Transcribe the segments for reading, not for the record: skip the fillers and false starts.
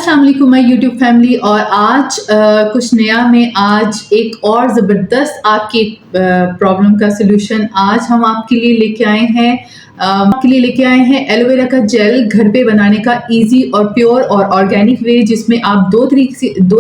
अस्सलाम वालेकुम my YouTube family. और आज कुछ नया में आज एक और ज़बरदस्त आपकी प्रॉब्लम का सलूशन आज हम आपके लिए लेके आए हैं। एलोवेरा का जेल घर पे बनाने का इजी और प्योर और ऑर्गेनिक वे, जिसमें आप दो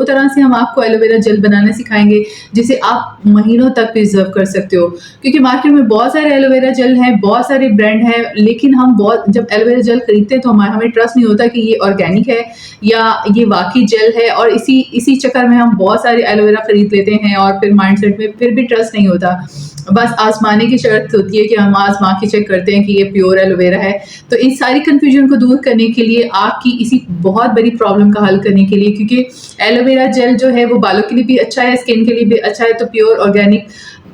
तरह से हम आपको एलोवेरा जेल बनाना सिखाएंगे जिसे आप महीनों तक प्रिजर्व कर सकते हो। क्योंकि मार्केट में बहुत सारे एलोवेरा जेल हैं, बहुत सारे ब्रांड हैं, लेकिन हम जब एलोवेरा जेल खरीदते हैं तो हमें ट्रस्ट नहीं होता कि ये ऑर्गेनिक है या ये वाकई जेल है, और इसी चक्कर में हम बहुत सारे एलोवेरा खरीद लेते हैं और फिर माइंडसेट में फिर भी ट्रस्ट नहीं होता। बस आजमाने की शर्त होती है कि हम आजमा के चेक करते हैं कि ये प्योर एलोवेरा है। तो इन सारी कंफ्यूजन को दूर करने के लिए, आपकी इसी बहुत बड़ी प्रॉब्लम का हल करने के लिए, क्योंकि एलोवेरा जेल जो है वो बालों के लिए भी अच्छा है, स्किन के लिए भी अच्छा है, तो प्योर ऑर्गेनिक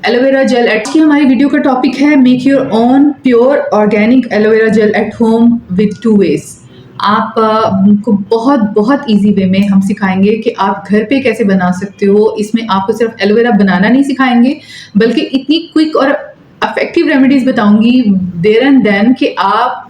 एलोवेरा जेल आज की हमारी वीडियो का टॉपिक है make your own pure organic aloe vera gel at home with 2 ways. आप को बहुत इजी वे में हम सिखाएंगे कि आप घर पे कैसे बना सकते हो। इसमें आपको सिर्फ एलोवेरा बनाना नहीं सिखाएंगे, बल्कि इतनी क्विक और इफेक्टिव रेमेडीज बताऊंगी देयर एंड देन कि आप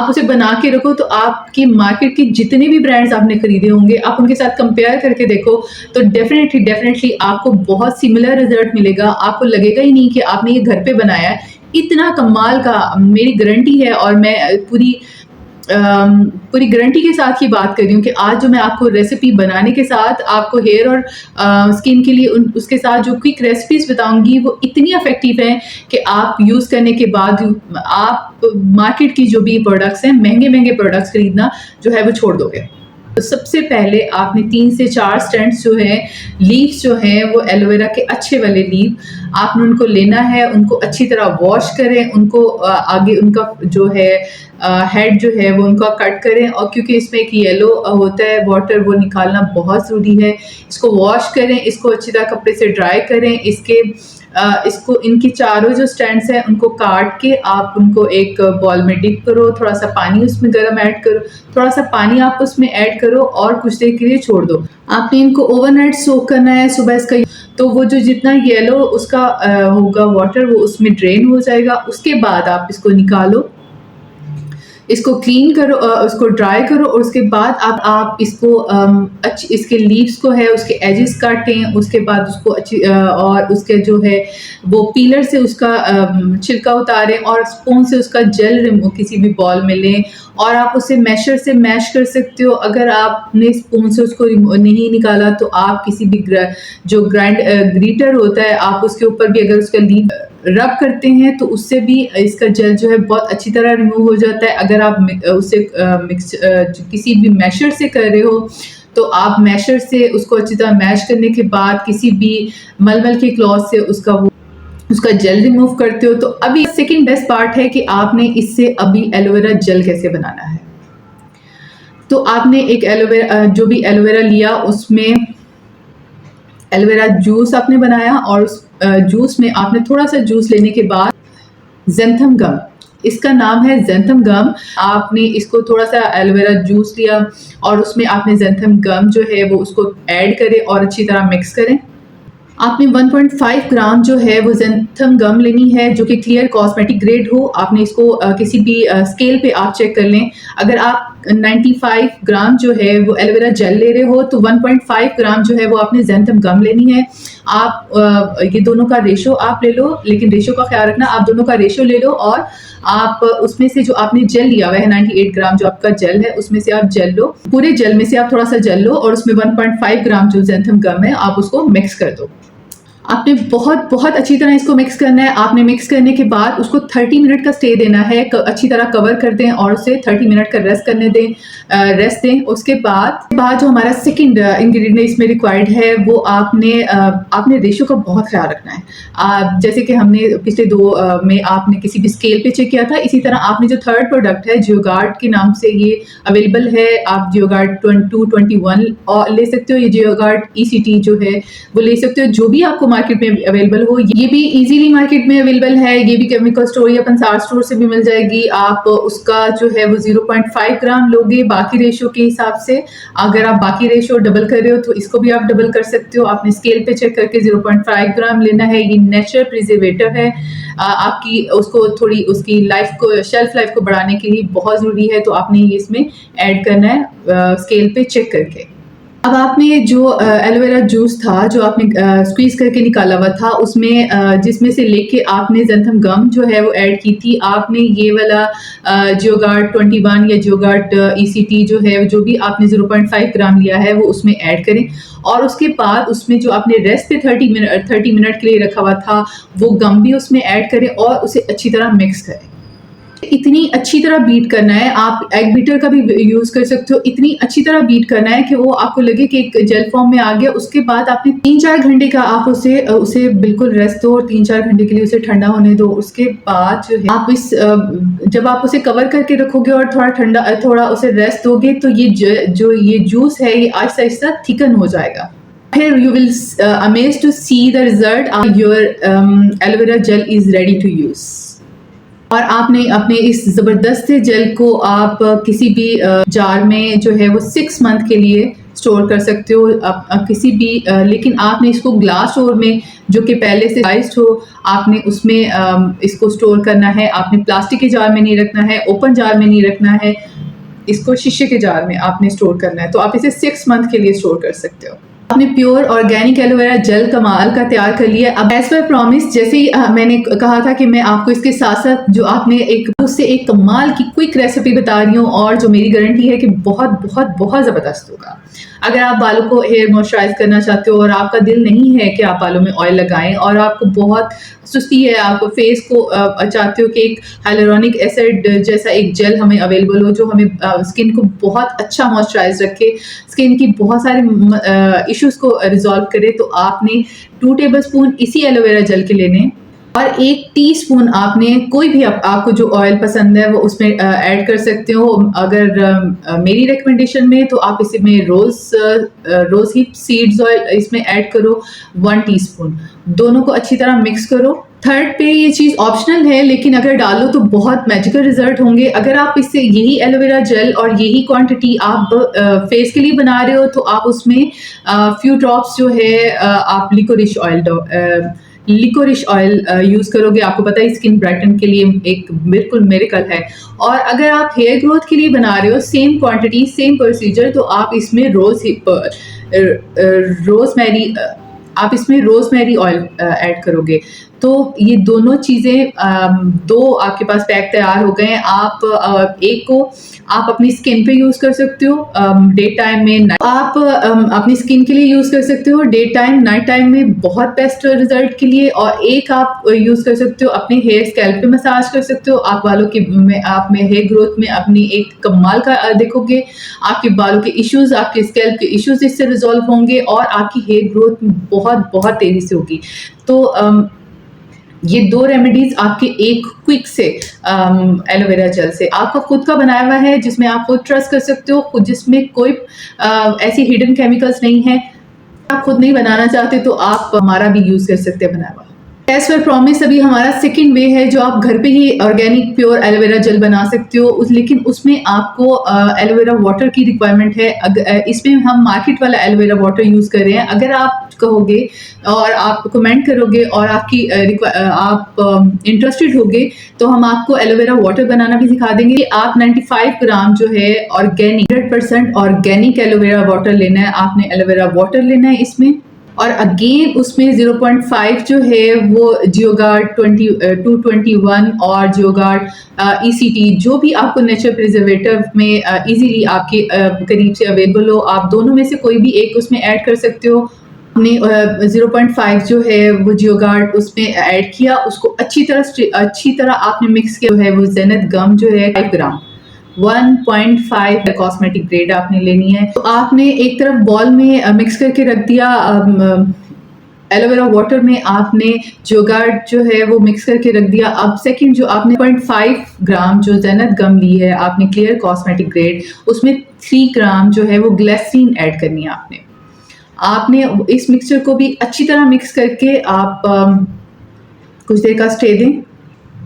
उसे बना के रखो, तो आपकी मार्केट के जितने भी ब्रांड्स आपने खरीदे होंगे आप उनके साथ कंपेयर करके देखो, तो डेफिनेटली आपको बहुत सिमिलर रिजल्ट मिलेगा। आपको लगेगा ही नहीं कि आपने ये घर पे बनाया है। इतना कमाल का मेरी गारंटी है, और मैं पूरी गारंटी के साथ ये बात कर रही हूँ कि आज जो मैं आपको रेसिपी बनाने के साथ आपको हेयर और स्किन के लिए उसके साथ जो क्विक रेसिपीज बताऊंगी वो इतनी इफेक्टिव हैं कि आप यूज़ करने के बाद आप मार्केट की जो भी प्रोडक्ट्स हैं, महंगे प्रोडक्ट्स खरीदना जो है वो छोड़ दोगे। तो सबसे पहले आपने 3 से 4 स्टैंड्स जो है, लीव्स जो हैं वो एलोवेरा के अच्छे वाले लीव आपने उनको लेना है। उनको अच्छी तरह वॉश करें, उनको आगे उनका जो है हेड जो है वो उनका कट करें, और क्योंकि इसमें एक येलो होता है वाटर, वो निकालना बहुत ज़रूरी है। इसको वॉश करें, इसको अच्छी तरह कपड़े से ड्राई करें। इसको इनकी चारों जो स्टैंड्स हैं उनको काट के आप उनको एक बॉल में डिप करो, थोड़ा सा पानी उसमें गर्म ऐड करो, थोड़ा सा पानी आप उसमें ऐड करो और कुछ देर के लिए छोड़ दो। आपने इनको ओवरनाइट सोक करना है। सुबह इसका तो वो जो जितना येलो उसका होगा वाटर वो उसमें ड्रेन हो जाएगा। उसके बाद आप इसको निकालो, इसको क्लीन करो, उसको ड्राई करो, और उसके बाद आप इसको इसके लीव्स को है उसके एजेस काटें। उसके बाद उसको और उसके जो है वो पीलर से उसका छिलका उतारें, और स्पून से उसका जेल किसी भी बॉल में लें, और आप उसे मैशर से मैश कर सकते हो। अगर आपने स्पून से उसको नहीं निकाला तो आप किसी भी जो ग्रीटर होता है आप उसके ऊपर भी अगर उसका लीव रब करते हैं तो उससे भी इसका जेल जो है बहुत अच्छी तरह रिमूव हो जाता है। अगर आप उसे किसी भी मैशर से कर रहे हो तो आप मैशर से उसको अच्छी तरह मैश करने के बाद किसी भी मलमल के क्लॉथ से उसका जेल रिमूव करते हो। तो अभी सेकंड बेस्ट पार्ट है कि आपने इससे अभी एलोवेरा जेल कैसे बनाना है। तो आपने एक जो भी एलोवेरा लिया उसमें एलोवेरा जूस आपने बनाया, और उस जूस में आपने थोड़ा सा जूस लेने के बाद ज़ेंथम गम, इसका नाम है ज़ेंथम गम। आपने इसको थोड़ा सा एलोवेरा जूस लिया और उसमें आपने ज़ेंथम गम जो है वो उसको ऐड करें और अच्छी तरह मिक्स करें। आपने 1.5 ग्राम जो है वो ज़ेंथम गम लेनी है, जो कि क्लियर कॉस्मेटिक ग्रेड हो। आपने इसको किसी भी स्केल पे आप चेक कर लें। अगर आप 95 ग्राम जो है वो एलोवेरा जेल ले रहे हो तो 1.5 ग्राम जो है वो आपने ज़ेंथम गम लेनी है। आप ये दोनों का रेशो आप ले लो, लेकिन रेशो का ख्याल रखना, आप दोनों का रेशो ले लो, और आप उसमें से जो आपने जेल लिया हुआ है 98 ग्राम जो आपका जेल है उसमें से आप जेल लो, पूरे जेल में से आप थोड़ा सा जेल लो, और उसमें 1.5 ग्राम जो ज़ेंथम गम है आप उसको मिक्स कर दो। आपने बहुत अच्छी तरह इसको मिक्स करना है। आपने मिक्स करने के बाद उसको 30 मिनट का स्टे देना है। अच्छी तरह कवर कर दें और उसे 30 मिनट का रेस्ट दें। उसके बाद जो हमारा सेकंड इंग्रेडिएंट इसमें रिक्वायर्ड है वो आपने रेशो का बहुत ख्याल रखना है। जैसे कि हमने पिछले 2 में आपने किसी भी स्केल पे चेक किया था, इसी तरह आपने जो थर्ड प्रोडक्ट है जियोगार्ड के नाम से ये अवेलेबल है, आप जियोगार्ड 221 ले सकते हो, ये जियोगार्ड ECT जो है वो ले सकते हो। जो भी आपको मार्केट में अवेलेबल हो। ये भी इजीली मार्केट में अवेलेबल है, ये भी केमिकल स्टोर या पंसार स्टोर से भी मिल जाएगी। आप उसका जो है वो 0.5 ग्राम लोगे बाकी रेशो के हिसाब से। अगर आप बाकी रेशो डबल कर रहे हो तो इसको भी आप डबल कर सकते हो। आपने स्केल पे चेक करके 0.5 ग्राम लेना है। ये नेचुरल प्रिजर्वेटिव है, आपकी उसको थोड़ी उसकी लाइफ को, शेल्फ लाइफ को बढ़ाने के लिए बहुत ज़रूरी है, तो आपने ये इसमें ऐड करना है स्केल पे चेक करके। अब आपने जो एलोवेरा जूस था जो आपने स्क्वीज करके निकाला हुआ था, उसमें जिसमें से लेके आपने ज़ेंथम गम जो है वो ऐड की थी। आपने ये वाला जियोगार्ड 21 या जियोगार्ड ECT जो है, जो भी आपने 0.5 ग्राम लिया है वो उसमें ऐड करें। और उसके बाद उसमें जो आपने रेस्ट पे 30 मिनट के लिए रखा हुआ था वो गम भी उसमें ऐड करें और उसे अच्छी तरह मिक्स करें। इतनी अच्छी तरह बीट करना है, आप एग बीटर का भी यूज़ कर सकते हो। इतनी अच्छी तरह बीट करना है कि वो आपको लगे कि एक जेल फॉर्म में आ गया। उसके बाद आपने 3-4 घंटे का आप उसे बिल्कुल रेस्ट दो और 3-4 घंटे के लिए उसे ठंडा होने दो। उसके बाद जो है आप जब आप उसे कवर करके रखोगे और थोड़ा उसे रेस्ट दोगे तो ये जूस है ये आहिस्ता आहिस्ता थिकन हो जाएगा। फिर you will amazed to see the result. Your aloe vera gel is ready to use. और आपने अपने इस ज़बरदस्त जेल को आप किसी भी जार में जो है वो 6 मंथ के लिए स्टोर कर सकते हो। किसी भी लेकिन आपने इसको ग्लास स्टोर में जो कि पहले से आइस्ड हो, आपने उसमें इसको स्टोर करना है। आपने प्लास्टिक के जार में नहीं रखना है, ओपन जार में नहीं रखना है, इसको शीशे के जार में आपने स्टोर करना है। तो आप इसे 6 मंथ के लिए स्टोर कर सकते हो। आपने प्योर ऑर्गेनिक एलोवेरा जेल कमाल का तैयार कर लिया। अब एज पर प्रॉमिस, जैसे ही मैंने कहा था कि मैं आपको इसके साथ साथ जो आपने उससे एक कमाल की क्विक रेसिपी बता रही हूँ और जो मेरी गारंटी है कि बहुत बहुत बहुत ज़बरदस्त होगा। अगर आप बालों को हेयर मॉइस्चराइज करना चाहते हो और आपका दिल नहीं है कि आप बालों में ऑयल लगाएं और आपको बहुत सुस्ती है, आप फेस को चाहते हो कि एक हाइलुरोनिक एसिड जैसा एक जेल हमें अवेलेबल हो जो हमें स्किन को बहुत अच्छा मॉइस्चराइज रखे, स्किन की बहुत सारे इश्यूज को रिजॉल्व करे, तो आपने 2 टेबलस्पून इसी एलोवेरा जेल के लेने और 1 टीस्पून आपने कोई भी आपको जो ऑयल पसंद है वो उसमें ऐड कर सकते हो। अगर मेरी रिकमेंडेशन में तो आप इसमें रोज हिप सीड्स ऑयल इसमें ऐड करो 1 टीस्पून। दोनों को अच्छी तरह मिक्स करो। थर्ड पे ये चीज़ ऑप्शनल है, लेकिन अगर डालो तो बहुत मैजिकल रिजल्ट होंगे। अगर आप इससे यही एलोवेरा जेल और यही क्वांटिटी आप फेस के लिए बना रहे हो तो आप उसमें फ्यू ड्रॉप्स जो है आप लिकोरिश ऑयल यूज़ करोगे। आपको पता है स्किन ब्राइटन के लिए एक बिल्कुल मिरेकल है। और अगर आप हेयर ग्रोथ के लिए बना रहे हो सेम क्वांटिटी सेम प्रोसीजर, तो आप इसमें रोजमेरी ऑयल ऐड करोगे। तो ये दोनों चीज़ें दो आपके पास पैक तैयार हो गए हैं। आप एक को आप अपनी स्किन पे यूज़ कर सकते हो डे टाइम में, आप अपनी स्किन के लिए यूज़ कर सकते हो डे टाइम, नाइट टाइम में बहुत बेस्ट रिजल्ट के लिए। और एक आप यूज़ कर सकते हो अपने हेयर स्कैल्प पे मसाज कर सकते हो। आप बालों के आप में हेयर ग्रोथ में अपनी एक कमाल का देखोगे। आपके बालों के इश्यूज, आपके स्कैल्प के इश्यूज इससे रिजॉल्व होंगे और आपकी हेयर ग्रोथ बहुत बहुत तेज़ी से होगी। तो ये 2 रेमेडीज आपके एक क्विक से एलोवेरा जेल से आपका खुद का बनाया हुआ है, जिसमें आप खुद ट्रस्ट कर सकते हो, जिसमें कोई ऐसी हिडन केमिकल्स नहीं है। आप खुद नहीं बनाना चाहते तो आप हमारा भी यूज़ कर सकते हैं बनाया हुआ। एज पर प्रॉमिस, अभी हमारा सेकंड वे है जो आप घर पे ही ऑर्गेनिक प्योर एलोवेरा जेल बना सकते हो, लेकिन उसमें आपको एलोवेरा वाटर की रिक्वायरमेंट है। इसमें हम मार्केट वाला एलोवेरा वाटर यूज़ कर रहे हैं। अगर आप कहोगे और आप कमेंट करोगे और आप इंटरेस्टेड होगे तो हम आपको एलोवेरा वाटर बनाना भी सिखा देंगे। आप 95 ग्राम जो है ऑर्गेनिक 100% ऑर्गेनिक एलोवेरा वाटर लेना है। आपने एलोवेरा वाटर लेना है इसमें, और अगेन उसमें 0.5 जो है वो जियोगार्ड 221 और जियोगार्ड ECT जो भी आपको नेचुरल प्रिजर्वेटिव में इजीली आपके करीब से अवेलेबल हो, आप दोनों में से कोई भी एक उसमें ऐड कर सकते हो। हमने 0.5 जो है वो जियोगार्ड उसमें ऐड किया, उसको अच्छी तरह आपने मिक्स किया है। वो जेनत गम जो है 5 ग्राम 1.5 कॉस्मेटिक ग्रेड आपने लेनी है। तो आपने एक तरफ बॉल में मिक्स करके रख दिया एलोवेरा वाटर में, आपने जियोगार्ड जो है वो मिक्स करके रख दिया। अब सेकंड जो आपने 0.5 ग्राम जो जेनत गम ली है आपने क्लियर कॉस्मेटिक ग्रेड, उसमें 3 ग्राम जो है वो ग्लिसरीन ऐड करनी है आपने। आपने इस मिक्सचर को भी अच्छी तरह मिक्स करके आप कुछ देर का स्टे दें।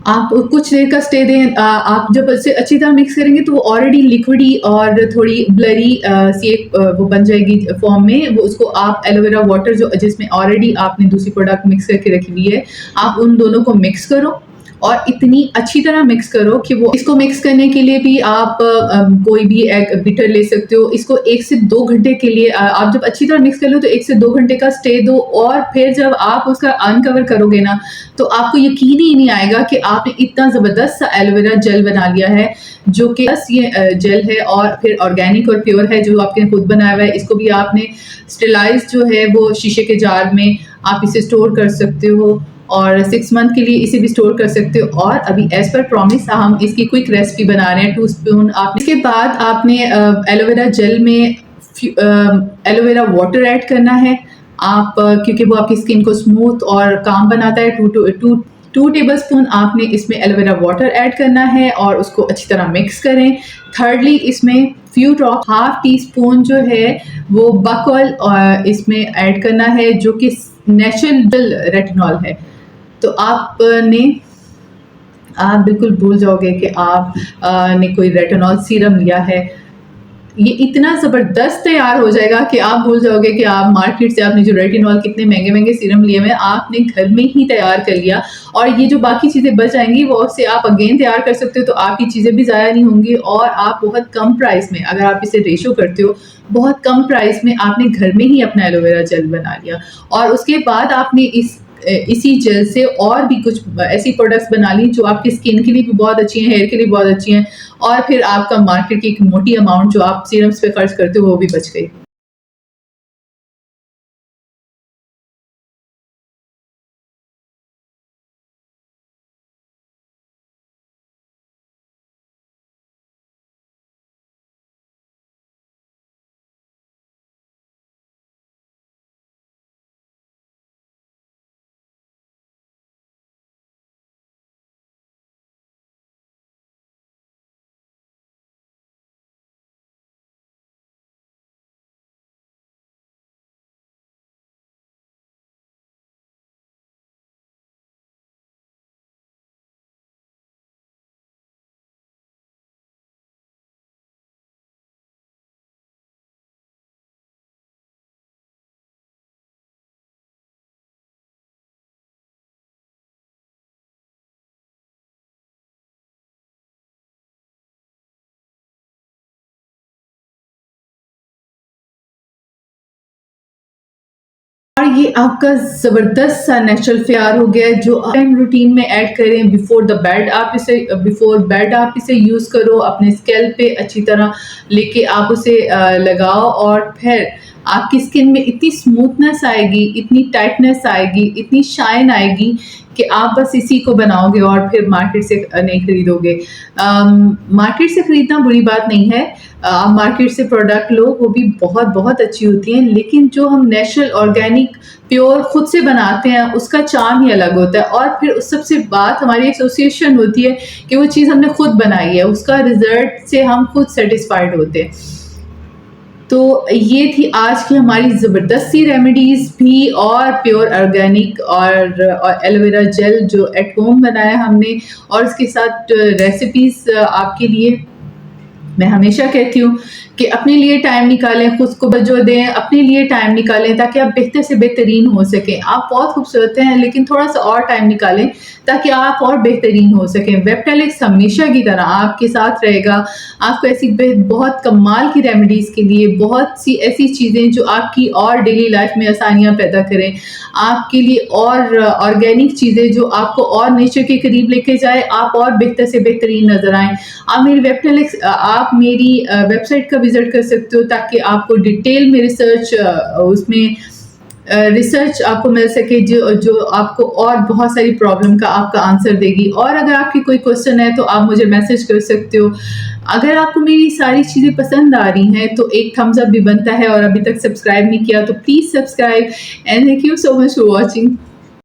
आप कुछ देर का स्टे दें। आप जब इसे अच्छी तरह मिक्स करेंगे तो वो ऑलरेडी लिक्विडी और थोड़ी ब्लरी सी एक वो बन जाएगी फॉर्म में। वो उसको आप एलोवेरा वाटर जो जिसमें ऑलरेडी आपने दूसरी प्रोडक्ट मिक्स करके रखी हुई है, आप उन दोनों को मिक्स करो और इतनी अच्छी तरह मिक्स करो कि वो इसको मिक्स करने के लिए भी आप कोई भी एग बीटर ले सकते हो। इसको 1 से 2 घंटे के लिए आप जब अच्छी तरह मिक्स कर लो तो 1 से 2 घंटे का स्टे दो, और फिर जब आप उसका अनकवर करोगे ना तो आपको यकीन ही नहीं आएगा कि आपने इतना ज़बरदस्त सा एलोवेरा जेल बना लिया है, जो कि बस ये जेल है और फिर ऑर्गेनिक और प्योर है, जो आपने खुद बनाया हुआ है। इसको भी आपने स्टेलाइज जो है वो शीशे के जार में आप इसे स्टोर कर सकते हो और 6 मंथ के लिए इसे भी स्टोर कर सकते हो। और अभी एज पर प्रॉमिस हम इसकी क्विक रेसिपी बना रहे हैं। 2 स्पून आप इसके बाद आपने एलोवेरा जेल में एलोवेरा वाटर ऐड करना है। आप क्योंकि वो आपकी स्किन को स्मूथ और काम बनाता है। 2 टेबल स्पून आपने इसमें एलोवेरा वाटर ऐड करना है और उसको अच्छी तरह मिक्स करें। थर्डली इसमें few drop, half tea spoon जो है वो बक ऑयल इसमें ऐड करना है, जो कि नेचुरल रेटिनॉल है। तो आप बिल्कुल भूल जाओगे कि आप ने कोई रेटिनॉल सीरम लिया है। ये इतना ज़बरदस्त तैयार हो जाएगा कि आप भूल जाओगे कि आप मार्केट से आपने जो रेटिनॉल कितने महंगे महंगे सीरम लिए हुए आपने घर में ही तैयार कर लिया। और ये जो बाकी चीज़ें बच जाएंगी वो उससे आप अगेन तैयार कर सकते हो, तो आपकी चीज़ें भी ज़ाया नहीं होंगी और आप बहुत कम प्राइस में, अगर आप इसे रेशो करते हो, बहुत कम प्राइस में आपने घर में ही अपना एलोवेरा जेल बना लिया। और उसके बाद आपने इसी जेल से और भी कुछ ऐसी प्रोडक्ट्स बना ली जो आपकी स्किन के लिए भी बहुत अच्छी हैं, हेयर के लिए बहुत अच्छी हैं, और फिर आपका मार्केट की एक मोटी अमाउंट जो आप सीरम्स पे खर्च करते हो वो भी बच गई। और ये आपका ज़बरदस्त सा नेचुरल तैयार हो गया है, जो टाइम रूटीन में ऐड करें। बिफोर बेड आप इसे यूज़ करो, अपने स्कैल्प पे अच्छी तरह लेके आप उसे लगाओ, और फिर आपकी स्किन में इतनी स्मूथनेस आएगी, इतनी टाइटनेस आएगी, इतनी शाइन आएगी कि आप बस इसी को बनाओगे और फिर मार्केट से नहीं खरीदोगे। मार्केट से खरीदना बुरी बात नहीं है, आप मार्केट से प्रोडक्ट लो, वो भी बहुत बहुत अच्छी होती हैं, लेकिन जो हम नेचुरल ऑर्गेनिक प्योर खुद से बनाते हैं उसका चार्म ही अलग होता है। और फिर उस सबसे बात हमारी एसोसिएशन होती है कि वो चीज़ हमने खुद बनाई है, उसका रिजल्ट से हम खुद सेटिस्फाइड होते हैं। तो ये थी आज की हमारी ज़बरदस्त सी रेमेडीज़ भी, और प्योर ऑर्गेनिक और एलोवेरा जेल जो एट होम बनाया हमने, और इसके साथ रेसिपीज़ आपके लिए। मैं हमेशा कहती हूँ कि अपने लिए टाइम निकालें, खुद को तवज्जो दें, अपने लिए टाइम निकालें ताकि आप बेहतर से बेहतरीन हो सकें। आप बहुत खूबसूरत हैं, लेकिन थोड़ा-सा और टाइम निकालें ताकि आप और बेहतरीन हो सकें। वेबटेलिक्स हमेशा की तरह आपके साथ रहेगा। आपको ऐसी बहुत कमाल की रेमेडीज़ के लिए, बहुत सी ऐसी चीज़ें जो आपकी और डेली लाइफ में आसानियाँ पैदा करें, आपके लिए और ऑर्गेनिक चीज़ें जो आपको और नेचर के करीब लेके जाए, आप और बेहतर से बेहतरीन नज़र आएँ। आप मेरी वेबसाइट का विज़िट कर सकते हो ताकि आपको डिटेल में रिसर्च आपको मिल सके, जो आपको और बहुत सारी प्रॉब्लम का आपका आंसर देगी। और अगर आपकी कोई क्वेश्चन है तो आप मुझे मैसेज कर सकते हो। अगर आपको मेरी सारी चीज़ें पसंद आ रही हैं तो एक थम्स अप भी बनता है, और अभी तक सब्सक्राइब नहीं किया तो please subscribe, and thank you so much for watching.